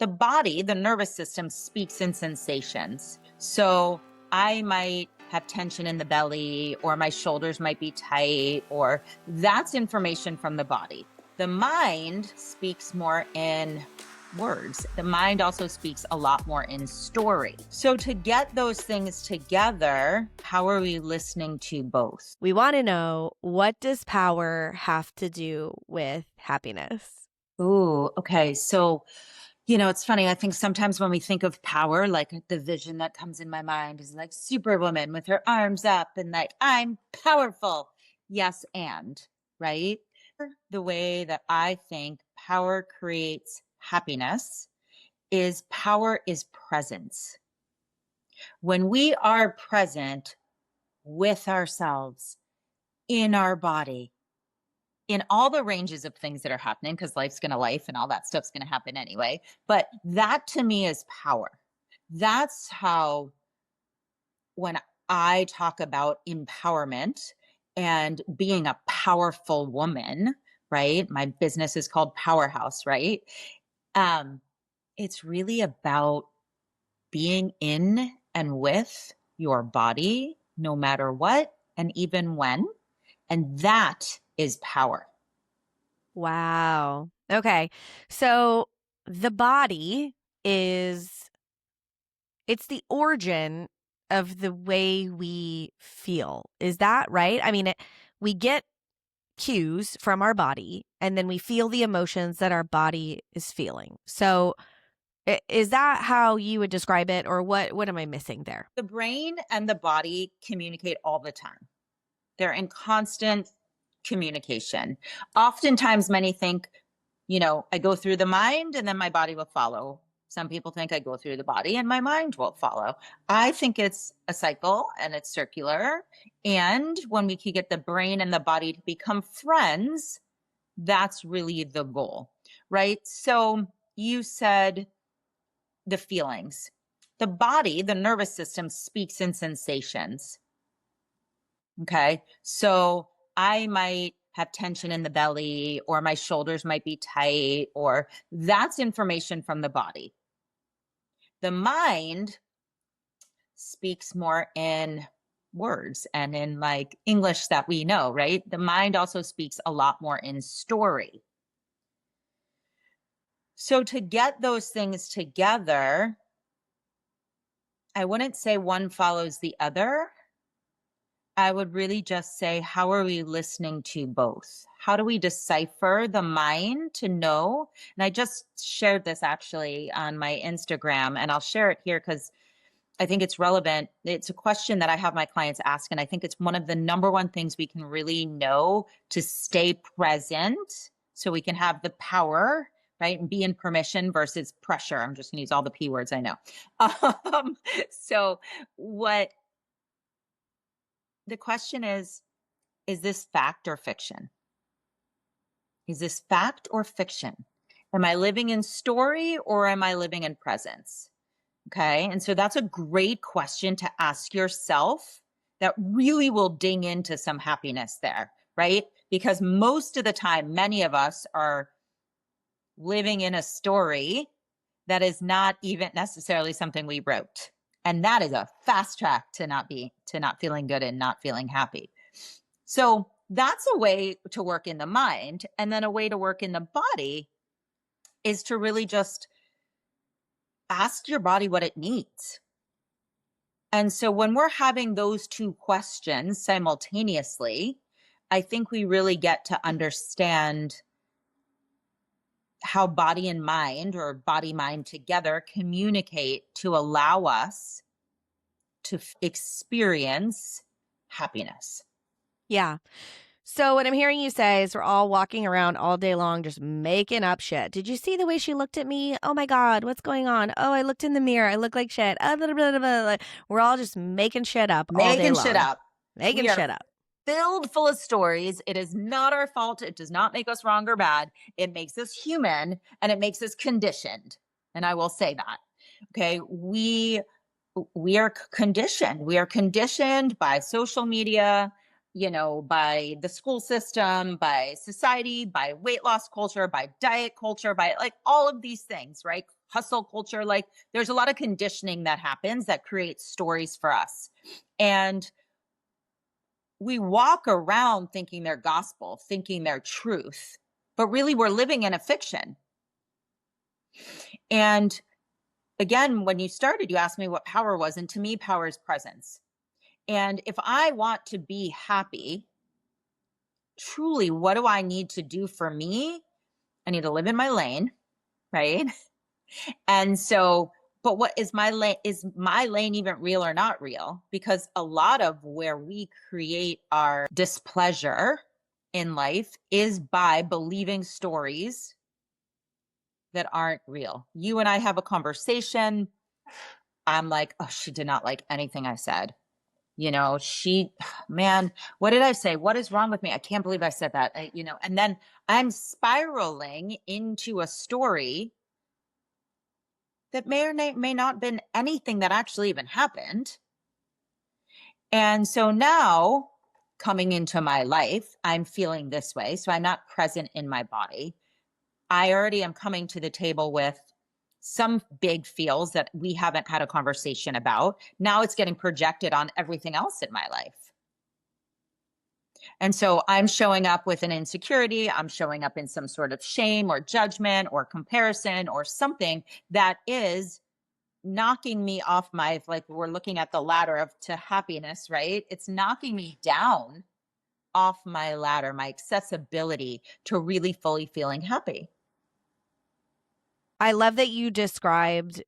The body, the nervous system, speaks in sensations. So I might have tension in the belly, or my shoulders might be tight, or that's information from the body. The mind speaks more in words. The mind also speaks a lot more in story. So to get those things together, how are we listening to both? We want to know, what does power have to do with happiness? Ooh, okay. So, it's funny. I think sometimes when we think of power, like the vision that comes in my mind is like Superwoman with her arms up and like, I'm powerful. Yes, and right? The way that I think power creates happiness is power is presence. When we are present with ourselves in our body, in all the ranges of things that are happening, because life's going to life and all that stuff's going to happen anyway. But that to me is power. That's how, when I talk about empowerment and being a powerful woman, right? My business is called Powerhouse, right? Um, it's really about being in and with your body, no matter what, and even when. And that is power. Wow. Okay. So the body it's the origin of the way we feel. Is that right? I mean, we get cues from our body, and then we feel the emotions that our body is feeling. So is that how you would describe it, or what am I missing there? The brain and the body communicate all the time. They're in constant communication. Oftentimes, many think, I go through the mind and then my body will follow. Some people think I go through the body and my mind will follow. I think it's a cycle and it's circular. And when we can get the brain and the body to become friends, that's really the goal, right? So you said the feelings. The body, the nervous system, speaks in sensations. Okay. So I might have tension in the belly, or my shoulders might be tight, or that's information from the body. The mind speaks more in words and in like English that we know, right? The mind also speaks a lot more in story. So to get those things together, I wouldn't say one follows the other. I would really just say, how are we listening to both? How do we decipher the mind to know? And I just shared this actually on my Instagram, and I'll share it here because I think it's relevant. It's a question that I have my clients ask, and I think it's one of the number one things we can really know to stay present so we can have the power, right? And be in permission versus pressure. I'm just gonna use all the P words I know. So what the question is this fact or fiction? Is this fact or fiction? Am I living in story or am I living in presence? Okay. And so that's a great question to ask yourself that really will ding into some happiness there, right? Because most of the time, many of us are living in a story that is not even necessarily something we wrote. And that is a fast track to not feeling good and not feeling happy. So that's a way to work in the mind. And then a way to work in the body is to really just ask your body what it needs. And so when we're having those two questions simultaneously, I think we really get to understand how body and mind, or body mind together, communicate to allow us to experience happiness. Yeah. So what I'm hearing you say is we're all walking around all day long just making up shit. Did you see the way she looked at me? Oh my God, what's going on? Oh, I looked in the mirror. I look like shit. Blah, blah, blah, blah. We're all just making shit up all day Making long. shit up. Making We are shit up. filled full of stories. It is not our fault. It does not make us wrong or bad. It makes us human and it makes us conditioned. And I will say that. Okay. We are conditioned. We are conditioned by social media, by the school system, by society, by weight loss culture, by diet culture, by like all of these things, right? Hustle culture. Like there's a lot of conditioning that happens that creates stories for us. And we walk around thinking they're gospel, thinking they're truth, but really we're living in a fiction. And again, when you started, you asked me what power was. And to me, power is presence. And if I want to be happy, truly, what do I need to do for me? I need to live in my lane, right? And so, but what is my lane? Is my lane even real or not real? Because a lot of where we create our displeasure in life is by believing stories that aren't real. You and I have a conversation. I'm like, oh, she did not like anything I said. Man, what did I say? What is wrong with me? I can't believe I said that. And then I'm spiraling into a story that may or may not have been anything that actually even happened. And so now coming into my life, I'm feeling this way. So I'm not present in my body. I already am coming to the table with some big feels that we haven't had a conversation about. Now it's getting projected on everything else in my life. And so I'm showing up with an insecurity. I'm showing up in some sort of shame or judgment or comparison or something that is knocking me off my, like we're looking at the ladder to happiness, right? It's knocking me down off my ladder, my accessibility to really fully feeling happy. I love that you described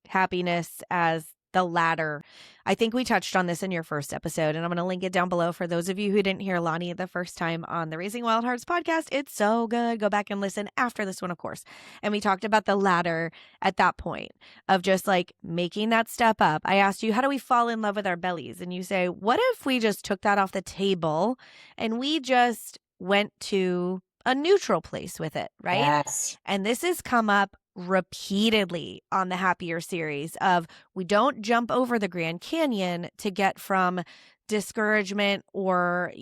happiness as the ladder. I think we touched on this in your first episode, and I'm going to link it down below for those of you who didn't hear Loni the first time on the Raising Wild Hearts podcast. It's so good. Go back and listen after this one, of course. And we talked about the ladder at that point of just like making that step up. I asked you, how do we fall in love with our bellies? And you say, what if we just took that off the table and we just went to a neutral place with it, right? Yes. And this has come up repeatedly on the Happier series of we don't jump over the Grand Canyon to get from discouragement or,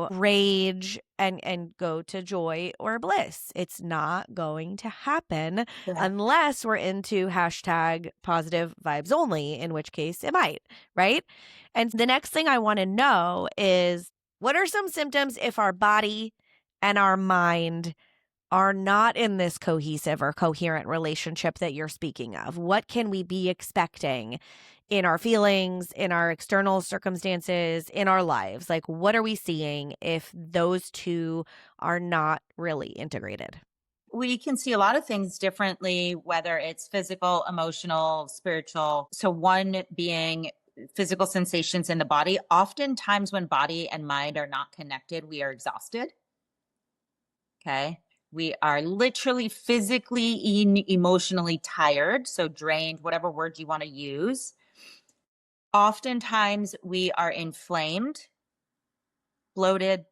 rage and go to joy or bliss. It's not going to happen unless we're into hashtag positive vibes only, in which case it might, right? And the next thing I want to know is what are some symptoms if our body and our mind are not in this cohesive or coherent relationship that you're speaking of? What can we be expecting in our feelings, in our external circumstances, in our lives? Like, what are we seeing if those two are not really integrated? We can see a lot of things differently, whether it's physical, emotional, spiritual. So one being physical sensations in the body. Oftentimes when body and mind are not connected, we are exhausted. Okay. We are literally physically, emotionally tired. So drained, whatever word you want to use. Oftentimes we are inflamed, bloated,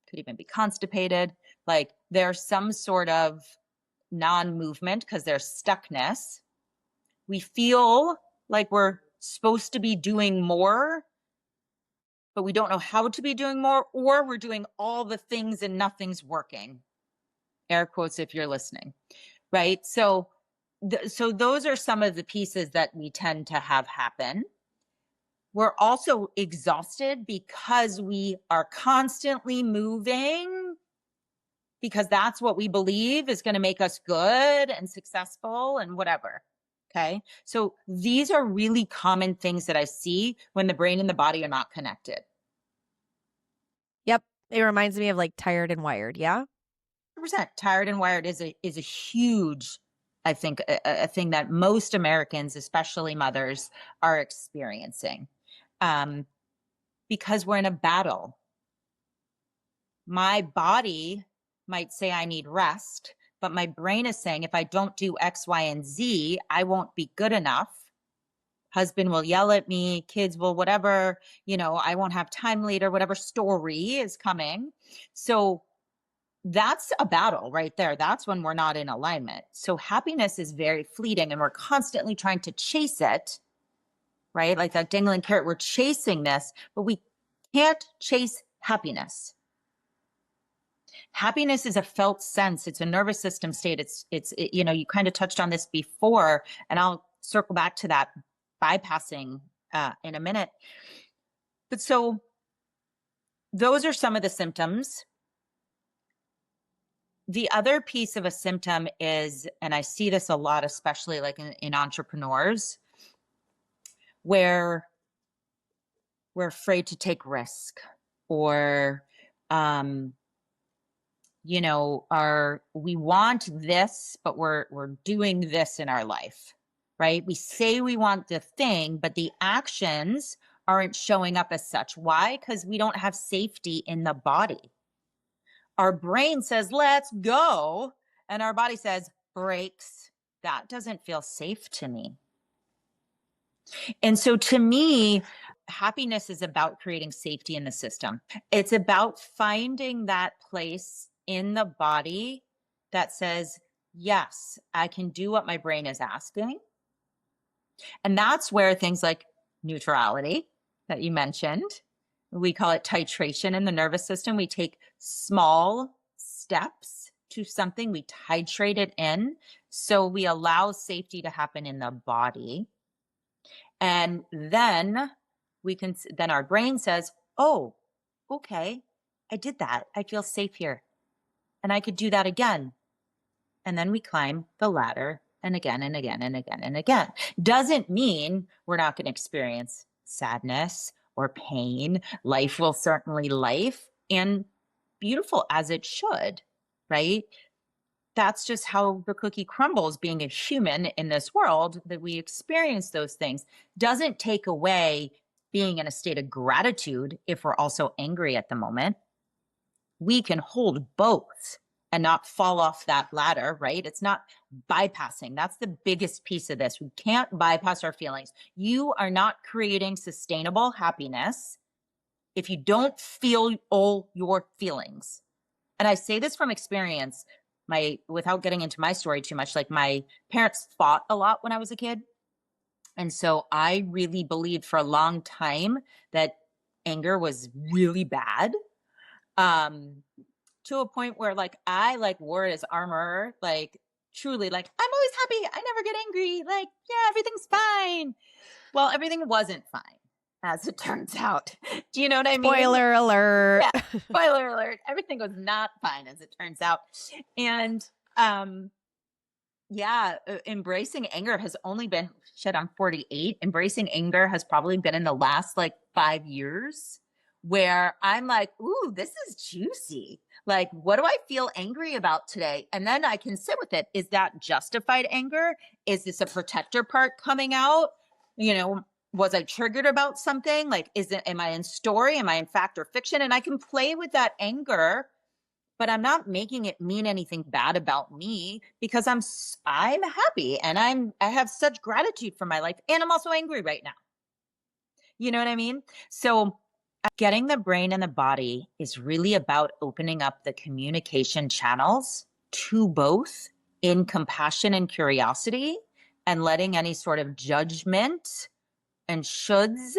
could even be constipated. Like there's some sort of non-movement because there's stuckness. We feel like we're supposed to be doing more, but we don't know how to be doing more, or we're doing all the things and nothing's working. Air quotes if you're listening, right? So those are some of the pieces that we tend to have happen. We're also exhausted because we are constantly moving, because that's what we believe is going to make us good and successful and whatever. Okay. So these are really common things that I see when the brain and the body are not connected. Yep. It reminds me of like tired and wired. Yeah. 100%. Tired and wired is a huge, I think, a thing that most Americans, especially mothers, are experiencing, because we're in a battle. My body might say I need rest, but my brain is saying if I don't do X, Y, and Z, I won't be good enough. Husband will yell at me, kids will whatever, I won't have time later, whatever story is coming. So that's a battle right there. That's when we're not in alignment. So happiness is very fleeting and we're constantly trying to chase it, right? Like that dangling carrot, we're chasing this, but we can't chase happiness. Happiness is a felt sense. It's a nervous system state. You kind of touched on this before, and I'll circle back to that bypassing in a minute. But so those are some of the symptoms. The other piece of a symptom is, and I see this a lot, especially like in entrepreneurs, where we're afraid to take risk, or we want this, but we're doing this in our life, right? We say we want the thing, but the actions aren't showing up as such. Why? Because we don't have safety in the body. Our brain says, let's go. And our body says, brakes. That doesn't feel safe to me. And so to me, happiness is about creating safety in the system. It's about finding that place in the body that says, yes, I can do what my brain is asking. And that's where things like neutrality that you mentioned, we call it titration in the nervous system. We take small steps to something, we titrate it in. So we allow safety to happen in the body. And then then our brain says, oh, okay, I did that. I feel safe here. And I could do that again. And then we climb the ladder and again and again and again and again. Doesn't mean we're not going to experience sadness or pain. Life will certainly life, and beautiful as it should, right? That's just how the cookie crumbles. Being a human in this world, that we experience those things doesn't take away being in a state of gratitude if we're also angry at the moment. We can hold both and not fall off that ladder, right? It's not bypassing. That's the biggest piece of this. We can't bypass our feelings. You are not creating sustainable happiness if you don't feel all your feelings. And I say this from experience. Without getting into my story too much, like my parents fought a lot when I was a kid. And so I really believed for a long time that anger was really bad. To a point where I wore it as armor, truly, I'm always happy. I never get angry. Yeah, everything's fine. Well, everything wasn't fine, as it turns out. Do you know what I mean? Spoiler alert. Yeah, spoiler alert. Everything was not fine, as it turns out. And embracing anger has only been, I'm 48. Embracing anger has probably been in the last 5 years, where I'm like, ooh, this is juicy. What do I feel angry about today? And then I can sit with it. Is that justified anger? Is this a protector part coming out? Was I triggered about something? Am I in story? Am I in fact or fiction? And I can play with that anger, but I'm not making it mean anything bad about me, because I'm happy and I have such gratitude for my life, and I'm also angry right now. You know what I mean? So getting the brain and the body is really about opening up the communication channels to both in compassion and curiosity, and letting any sort of judgment and shoulds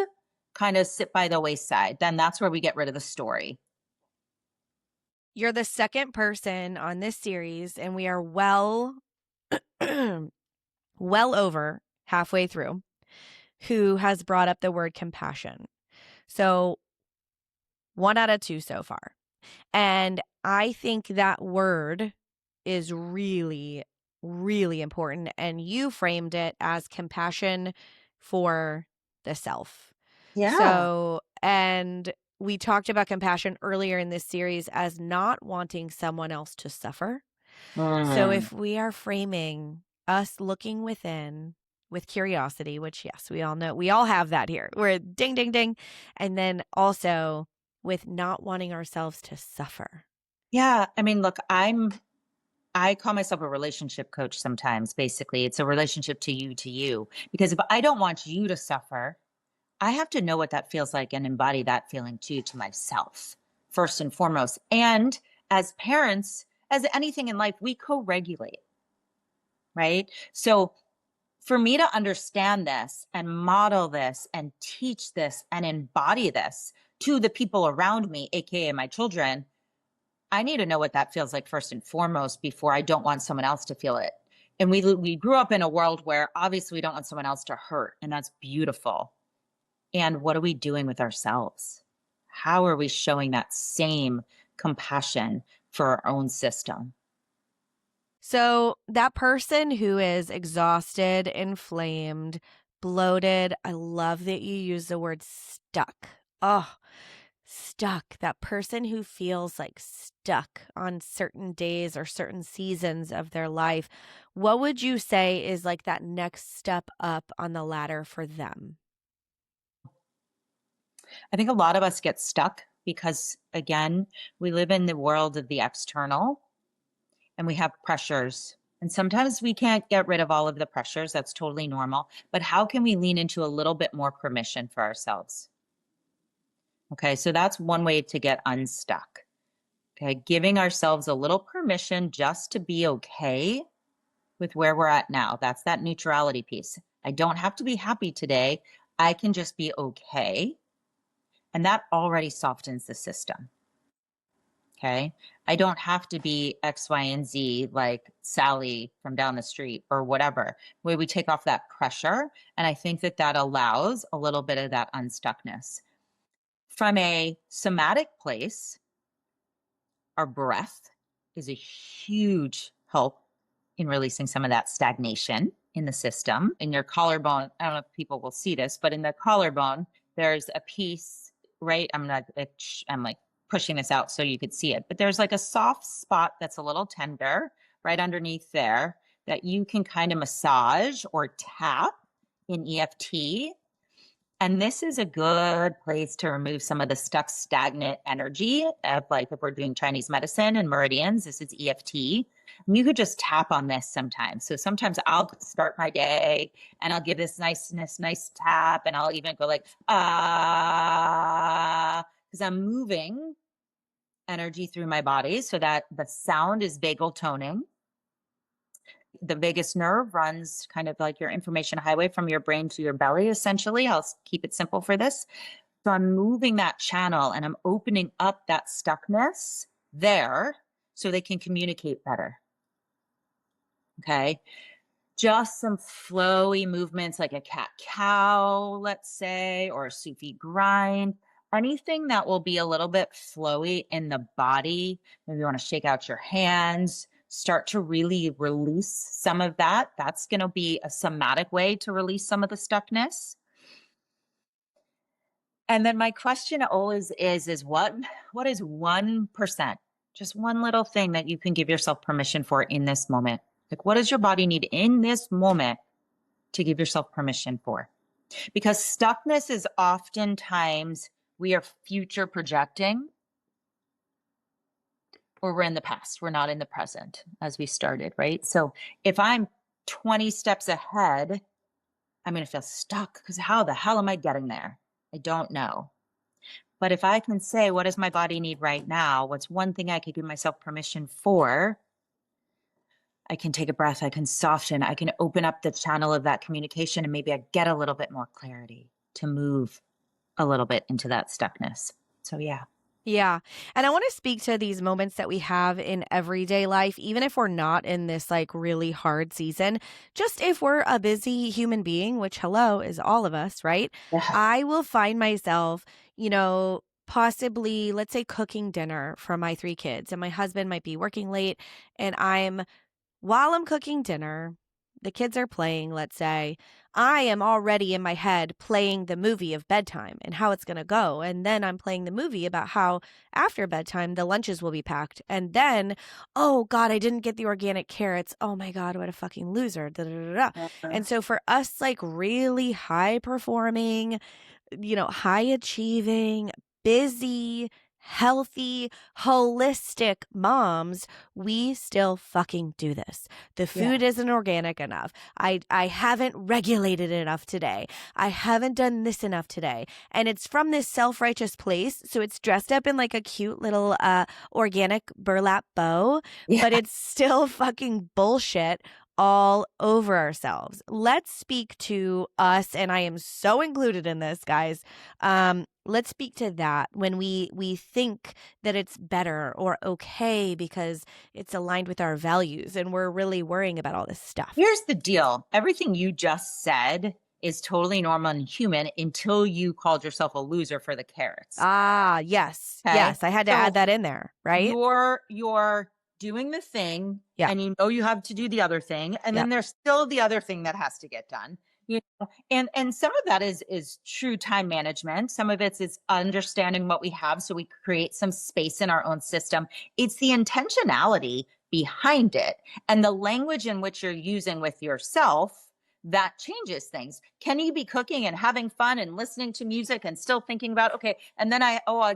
kind of sit by the wayside. Then that's where we get rid of the story. You're the second person on this series, and we are well over halfway through, who has brought up the word compassion. So 1 out of 2 so far. And I think that word is really, really important. And you framed it as compassion for the self. Yeah. So, and we talked about compassion earlier in this series as not wanting someone else to suffer. So if we are framing us looking within with curiosity, which yes, we all know, we all have that here. We're ding, ding, ding. And then also with not wanting ourselves to suffer. Yeah. I mean, look, I call myself a relationship coach sometimes. Basically, it's a relationship to you, because if I don't want you to suffer, I have to know what that feels like and embody that feeling too, to myself, first and foremost. And as parents, as anything in life, we co-regulate, right? So for me to understand this and model this and teach this and embody this to the people around me, AKA my children, I need to know what that feels like first and foremost before I don't want someone else to feel it. And we grew up in a world where obviously we don't want someone else to hurt, and that's beautiful. And what are we doing with ourselves? How are we showing that same compassion for our own system? So, that person who is exhausted, inflamed, bloated, I love that you use the word stuck. Oh, stuck. That person who feels like stuck on certain days or certain seasons of their life. What would you say is like that next step up on the ladder for them? I think a lot of us get stuck because, again, we live in the world of the external and we have pressures. And sometimes we can't get rid of all of the pressures. That's totally normal. But how can we lean into a little bit more permission for ourselves? Okay, so that's one way to get unstuck. Okay, giving ourselves a little permission just to be okay with where we're at now. That's that neutrality piece. I don't have to be happy today. I can just be okay. And that already softens the system. Okay. I don't have to be X, Y, and Z like Sally from down the street or whatever, where we take off that pressure. And I think that that allows a little bit of that unstuckness. From a somatic place, our breath is a huge help in releasing some of that stagnation in the system. In your collarbone, I don't know if people will see this, but in the collarbone, there's a piece, right? I'm like pushing this out so you could see it, but there's like a soft spot that's a little tender right underneath there that you can kind of massage or tap in EFT. And this is a good place to remove some of the stuck, stagnant energy of, like, if we're doing Chinese medicine and meridians, this is EFT. And you could just tap on this sometimes. So sometimes I'll start my day and I'll give this nice tap, and I'll even go like, because I'm moving energy through my body so that the sound is vagal toning. The vagus nerve runs kind of like your information highway from your brain to your belly, essentially. I'll keep it simple for this. So I'm moving that channel and I'm opening up that stuckness there so they can communicate better. Okay. Just some flowy movements like a cat cow, let's say, or a Sufi grind. Anything that will be a little bit flowy in the body. Maybe you want to shake out your hands, start to really release some of that. That's going to be a somatic way to release some of the stuckness. And then my question always is what is 1%? Just one little thing that you can give yourself permission for in this moment. Like, what does your body need in this moment to give yourself permission for? Because stuckness is oftentimes we are future projecting, or we're in the past. We're not in the present as we started, right? So if I'm 20 steps ahead, I'm going to feel stuck because how the hell am I getting there? I don't know. But if I can say, what does my body need right now? What's one thing I could give myself permission for? I can take a breath. I can soften. I can open up the channel of that communication, and maybe I get a little bit more clarity to move a little bit into that stuckness. So, yeah. Yeah. And I want to speak to these moments that we have in everyday life, even if we're not in this like really hard season, just if we're a busy human being, which hello is all of us, right? Yeah. I will find myself, possibly, let's say, cooking dinner for my 3 kids, and my husband might be working late, and while I'm cooking dinner, the kids are playing, let's say, I am already in my head playing the movie of bedtime and how it's going to go. And then I'm playing the movie about how after bedtime, the lunches will be packed. And then, oh God, I didn't get the organic carrots. Oh my God, what a fucking loser. Da, da, da, da. And so for us, like really high performing, high achieving, busy, healthy, holistic moms, we still fucking do this. The Yeah. food isn't organic enough. I haven't regulated enough today. I haven't done this enough today. And it's from this self-righteous place. So it's dressed up in like a cute little organic burlap bow, Yeah. but it's still fucking bullshit all over ourselves. Let's speak to us, and I am so included in this, guys. Let's speak to that when we think that it's better or okay because it's aligned with our values, and we're really worrying about all this stuff. Here's the deal. Everything you just said is totally normal and human until you called yourself a loser for the carrots. Ah, yes. Okay. Yes, I had to add that in there, right? You're doing the thing, Yeah. and you know you have to do the other thing, and Yep. then there's still the other thing that has to get done. You know, and some of that is true time management. Some of it's is understanding what we have so we create some space in our own system. It's the intentionality behind it and the language in which you're using with yourself that changes things. Can you be cooking and having fun and listening to music and still thinking about, okay, and then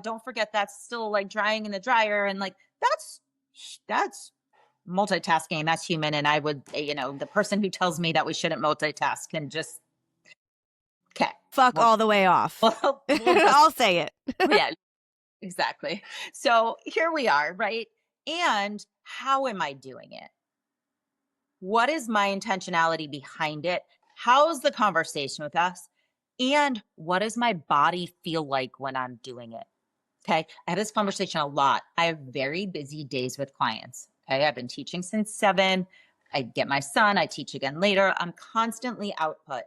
don't forget that's still like drying in the dryer, and like that's multitasking. That's human. And I would, the person who tells me that we shouldn't multitask can just, okay. Fuck Well, all the way off. we'll just, I'll say it. yeah, exactly. So here we are, right? And how am I doing it? What is my intentionality behind it? How's the conversation with us? And what does my body feel like when I'm doing it? Okay. I have this conversation a lot. I have very busy days with clients. Okay. I've been teaching since 7. I get my son, I teach again later. I'm constantly output.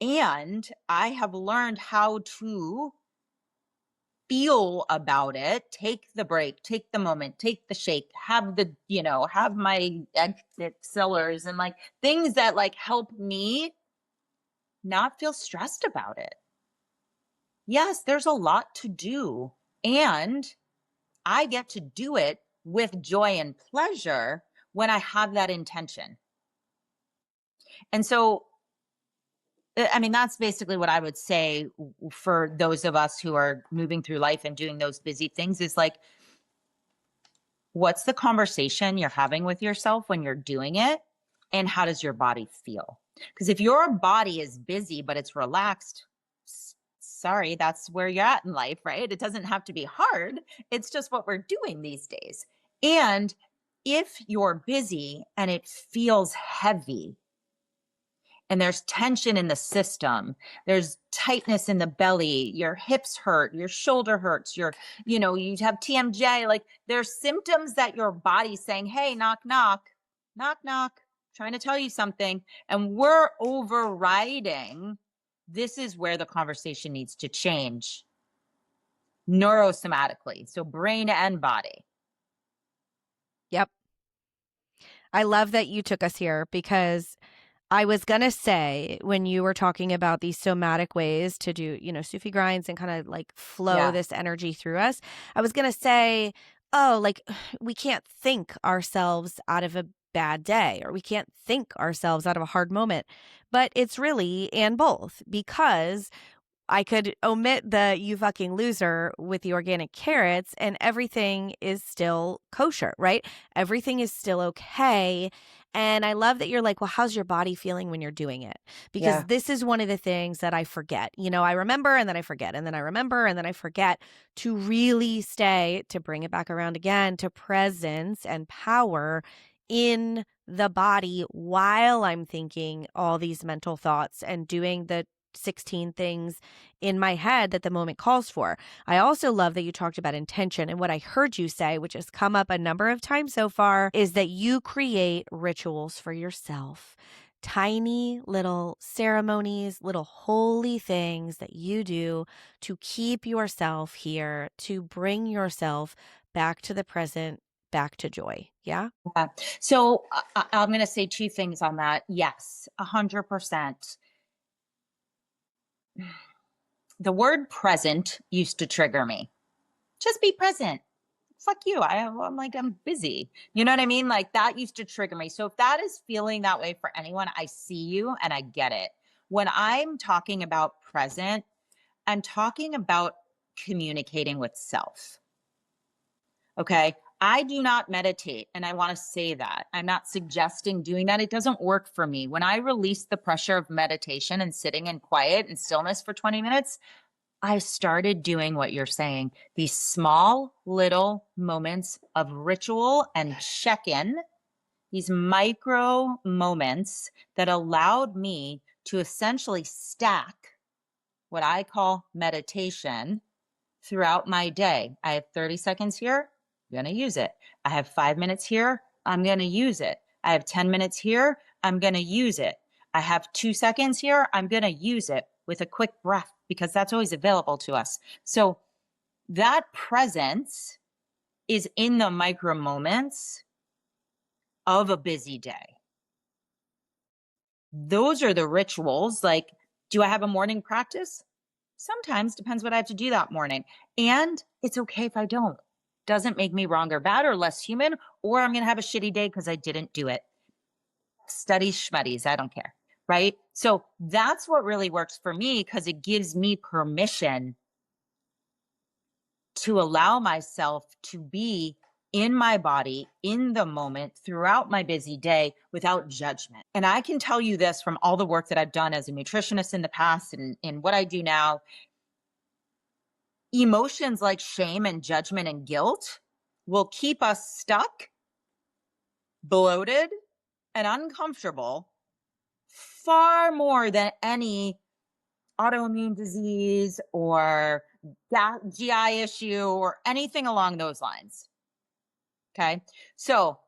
And I have learned how to feel about it, take the break, take the moment, take the shake, have my accelerators and like things that like help me not feel stressed about it. Yes, there's a lot to do, and I get to do it with joy and pleasure when I have that intention. And so I mean, that's basically what I would say for those of us who are moving through life and doing those busy things is like, what's the conversation you're having with yourself when you're doing it? And how does your body feel? Because if your body is busy, but it's relaxed, sorry, that's where you're at in life, right? It doesn't have to be hard. It's just what we're doing these days. And if you're busy and it feels heavy, and there's tension in the system, there's tightness in the belly, your hips hurt, your shoulder hurts, you have TMJ, like there's symptoms that your body's saying, hey, knock, knock, knock, knock, trying to tell you something. And we're overriding. This is where the conversation needs to change neurosomatically. So brain and body. Yep. I love that you took us here because I was going to say when you were talking about these somatic ways to do, Sufi grinds and kind of like flow this energy through us, I was going to say, oh, like we can't think ourselves out of a bad day or we can't think ourselves out of a hard moment. But it's really and both because I could omit the you fucking loser with the organic carrots and everything is still kosher, right? Everything is still okay. And I love that you're like, well, how's your body feeling when you're doing it? Because this is one of the things that I forget. I remember and then I forget and then I remember and then I forget to really stay, to bring it back around again, to presence and power in the body while I'm thinking all these mental thoughts and doing the 16 things in my head that the moment calls for. I also love that you talked about intention. And what I heard you say, which has come up a number of times so far, is that you create rituals for yourself. Tiny little ceremonies, little holy things that you do to keep yourself here, to bring yourself back to the present, back to joy. Yeah. Yeah. So I'm going to say 2 things on that. Yes, 100%. The word present used to trigger me. Just be present. Fuck you. I'm busy. You know what I mean? Like that used to trigger me. So if that is feeling that way for anyone, I see you and I get it. When I'm talking about present, I'm talking about communicating with self. Okay. I do not meditate. And I want to say that. I'm not suggesting doing that. It doesn't work for me. When I release the pressure of meditation and sitting in quiet and stillness for 20 minutes, I started doing what you're saying, these small little moments of ritual and check in these micro moments that allowed me to essentially stack what I call meditation throughout my day. I have 30 seconds here, I'm going to use it. I have 5 minutes here, I'm going to use it. I have 10 minutes here, I'm going to use it. I have 2 seconds here, I'm going to use it with a quick breath because that's always available to us. So that presence is in the micro moments of a busy day. Those are the rituals. Like, do I have a morning practice? Sometimes, depends what I have to do that morning. And it's okay if I don't. Doesn't make me wrong or bad or less human, or I'm going to have a shitty day because I didn't do it. Studies, schmuddies, I don't care. Right. So that's what really works for me because it gives me permission to allow myself to be in my body, in the moment, throughout my busy day without judgment. And I can tell you this from all the work that I've done as a nutritionist in the past and in what I do now. Emotions like shame and judgment and guilt will keep us stuck, bloated, and uncomfortable far more than any autoimmune disease or GI issue or anything along those lines. Okay. So,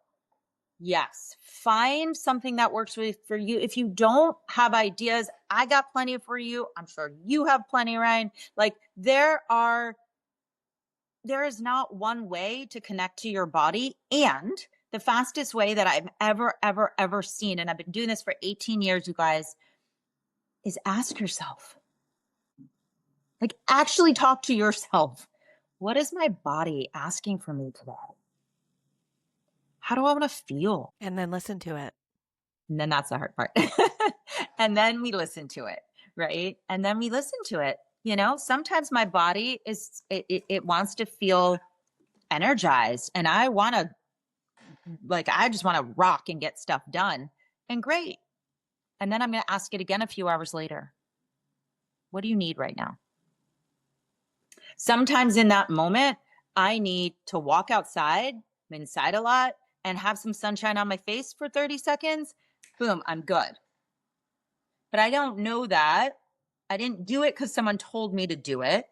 yes, find something that works for you. If you don't have ideas, I got plenty for you. I'm sure you have plenty, Ryan. Like there is not one way to connect to your body. And the fastest way that I've ever seen, and I've been doing this for 18 years, you guys, is ask yourself. Like, actually talk to yourself. What is my body asking for me today? How do I want to feel? And then listen to it. And then that's the hard part. And then we listen to it, right? And then we listen to it. You know, sometimes my body it wants to feel energized and I want to I just want to rock and get stuff done. And great. And then I'm going to ask it again a few hours later. What do you need right now? Sometimes in that moment, I need to walk outside, I'm inside a lot, and have some sunshine on my face for 30 seconds. Boom, I'm good. But I don't know that. I didn't do it because someone told me to do it.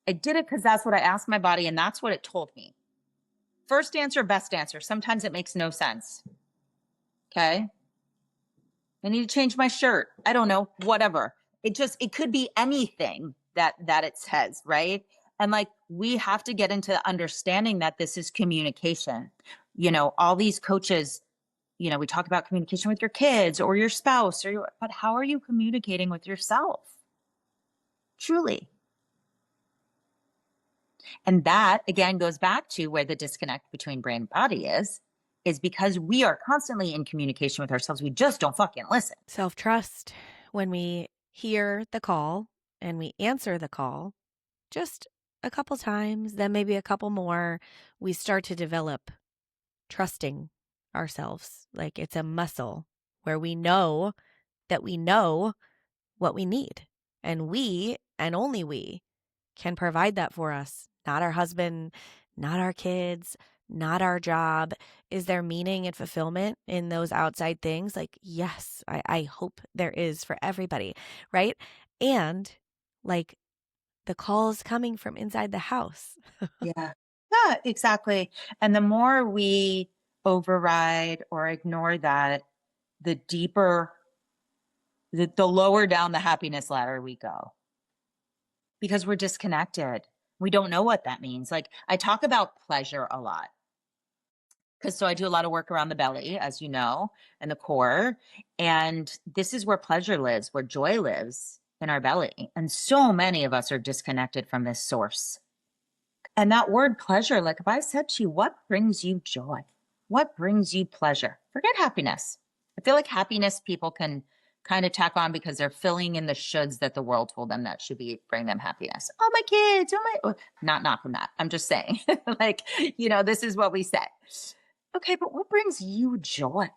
I did it because that's what I asked my body, and that's what it told me. First answer, best answer. Sometimes it makes no sense. Okay. I need to change my shirt. I don't know, whatever. It could be anything that it says, right? And like we have to get into understanding that this is communication. You know, all these coaches, you know, we talk about communication with your kids or your spouse but how are you communicating with yourself? Truly. And that again goes back to where the disconnect between brain and body is because we are constantly in communication with ourselves. We just don't fucking listen. Self-trust. When we hear the call and we answer the call, just a couple times, then maybe a couple more, we start to develop trusting ourselves. Like it's a muscle where we know that we know what we need. And we, and only we, can provide that for us. Not our husband, not our kids, not our job. Is there meaning and fulfillment in those outside things? Like, yes, I hope there is for everybody, right? And like the call is coming from inside the house. Yeah. Yeah, exactly. And the more we override or ignore that, the deeper, the lower down the happiness ladder we go because we're disconnected. We don't know what that means. Like I talk about pleasure a lot because so I do a lot of work around the belly, as you know, and the core. And this is where pleasure lives, where joy lives in our belly. And so many of us are disconnected from this source. And that word pleasure, like if I said to you, what brings you joy? What brings you pleasure? Forget happiness. I feel like happiness people can kind of tack on because they're filling in the shoulds that the world told them that should be bring them happiness. Oh, my kids, not from that. I'm just saying, like, you know, this is what we say. Okay, but what brings you joy?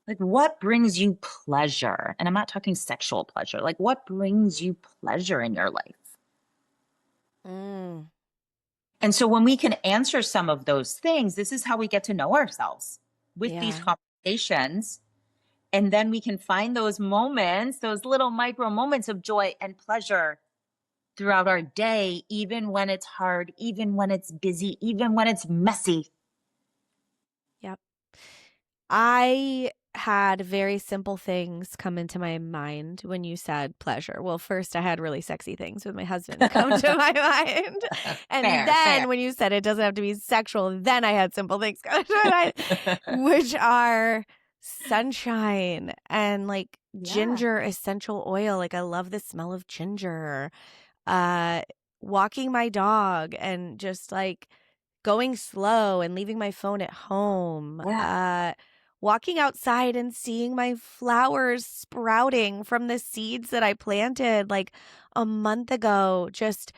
Like, what brings you pleasure? And I'm not talking sexual pleasure. Like, what brings you pleasure in your life? Mm. And so when we can answer some of those things, this is how we get to know ourselves with these Yeah. conversations. And then we can find those moments, those little micro moments of joy and pleasure throughout our day, even when it's hard, even when it's busy, even when it's messy. Yep. I had very simple things come into my mind when you said pleasure. Well, first I had really sexy things with my husband come to my mind. And Fair, fair. then when you said it doesn't have to be sexual, then I had simple things come to my mind, which are sunshine and like Yeah, ginger essential oil. Like I love the smell of ginger. Uh Walking my dog and just like going slow and leaving my phone at home. yeah, Walking outside and seeing my flowers sprouting from the seeds that I planted like a month ago. Just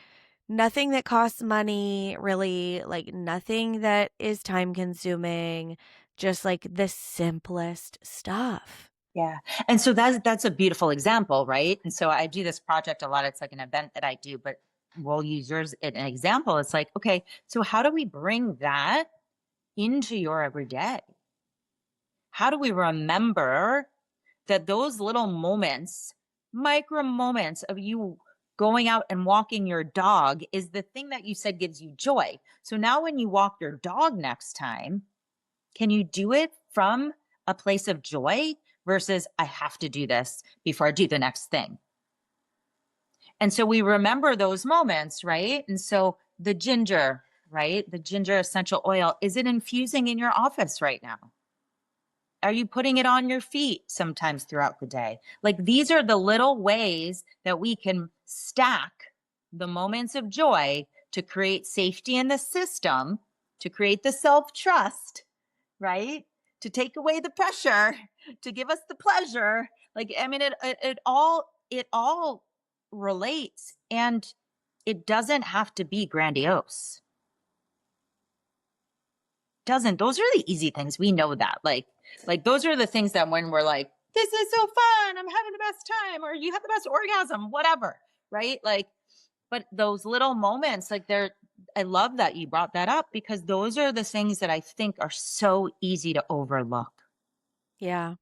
nothing that costs money, really, like nothing that is time consuming, just like the simplest stuff. yeah. And so that's a beautiful example, right? And so I do this project a lot. It's like an event that I do, but we'll use yours as an example. It's like, okay, so how do we bring that into your everyday? How do we remember that those little moments, micro moments of you going out and walking your dog is the thing that you said gives you joy. So now when you walk your dog next time, can you do it from a place of joy versus I have to do this before I do the next thing? And so we remember those moments, right? And so the ginger, right? The ginger essential oil, is it infusing in your office right now? Are you putting it on your feet sometimes throughout the day? Like these are the little ways that we can stack the moments of joy to create safety in the system, to create the self-trust, right? To take away the pressure, to give us the pleasure. Like I mean it all relates, and it doesn't have to be grandiose. Doesn't. Those are the easy things. We know that. Like those are the things that when we're like, this is so fun, I'm having the best time, or you have the best orgasm, whatever, right? Like, but those little moments, like I love that you brought that up because those are the things that I think are so easy to overlook. Yeah.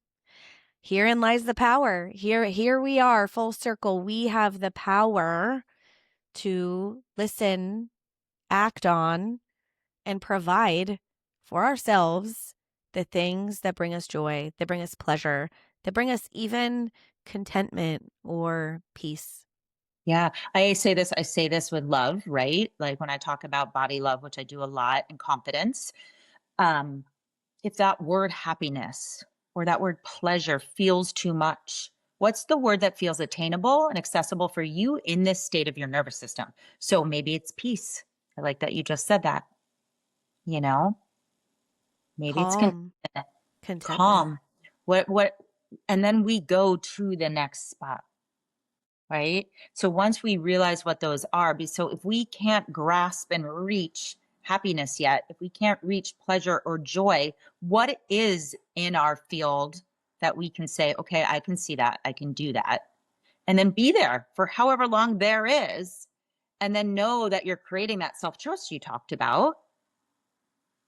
Herein lies the power. Here we are, full circle. We have the power to listen, act on, and provide for ourselves the things that bring us joy, that bring us pleasure, that bring us even contentment or peace. Yeah. I say this with love, right? Like when I talk about body love, which I do a lot, and confidence. Um, if that word happiness or that word pleasure feels too much, what's the word that feels attainable and accessible for you in this state of your nervous system? So maybe it's peace. I like that you just said that, you know, maybe it's Calm, contentment. calm. What, and then we go to the next spot, right? So once we realize what those are, so if we can't grasp and reach happiness yet, if we can't reach pleasure or joy, what is in our field that we can say, okay, I can see that, I can do that, and then be there for however long there is, and then know that you're creating that self-trust you talked about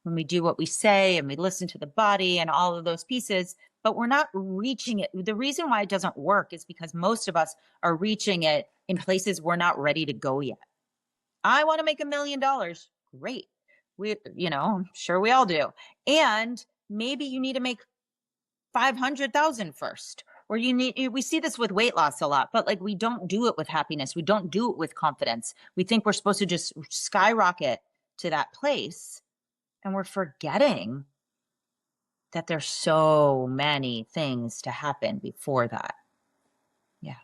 when we do what we say and we listen to the body and all of those pieces, but we're not reaching it. The reason why it doesn't work is because most of us are reaching it in places we're not ready to go yet. I want to make $1 million. Great. I'm sure we all do. And maybe you need to make 500,000 first. Or we see this with weight loss a lot, but like we don't do it with happiness. We don't do it with confidence. We think we're supposed to just skyrocket to that place. And we're forgetting that there's so many things to happen before that. Yeah.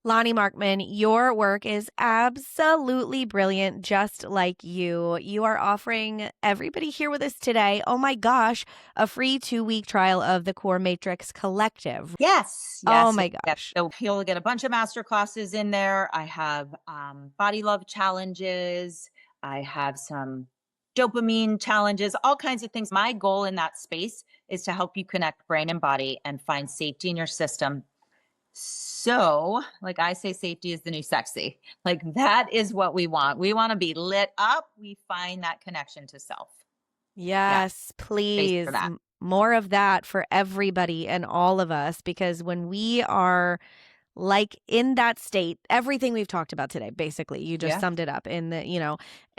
Loni Markman, your work is absolutely brilliant, just like you. You are offering everybody here with us today, oh my gosh, a free 2-week trial of the Core Matrix Collective. Yes. Oh Yes. my Yes. gosh. So you'll get a bunch of master classes in there. I have body love challenges. I have some dopamine challenges, all kinds of things. My goal in that space is to help you connect brain and body and find safety in your system So, like I say, safety is the new sexy. Like that is what we want. We want to be lit up. We find that connection to self. Yeah, Yes, space for please. that. More of that for everybody and all of us, because when we are like in that state, everything we've talked about today, basically, you just Yeah. summed it up in the,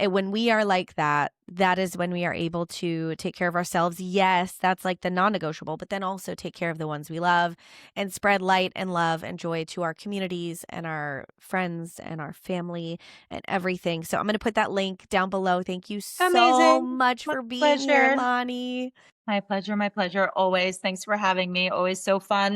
when we are like that, that is when we are able to take care of ourselves. Yes, that's like the non-negotiable, but then also take care of the ones we love and spread light and love and joy to our communities and our friends and our family and everything. So I'm going to put that link down below. Thank you so Amazing. much My for being here, pleasure. Loni. My pleasure. My pleasure. Always. Thanks for having me. Always so fun.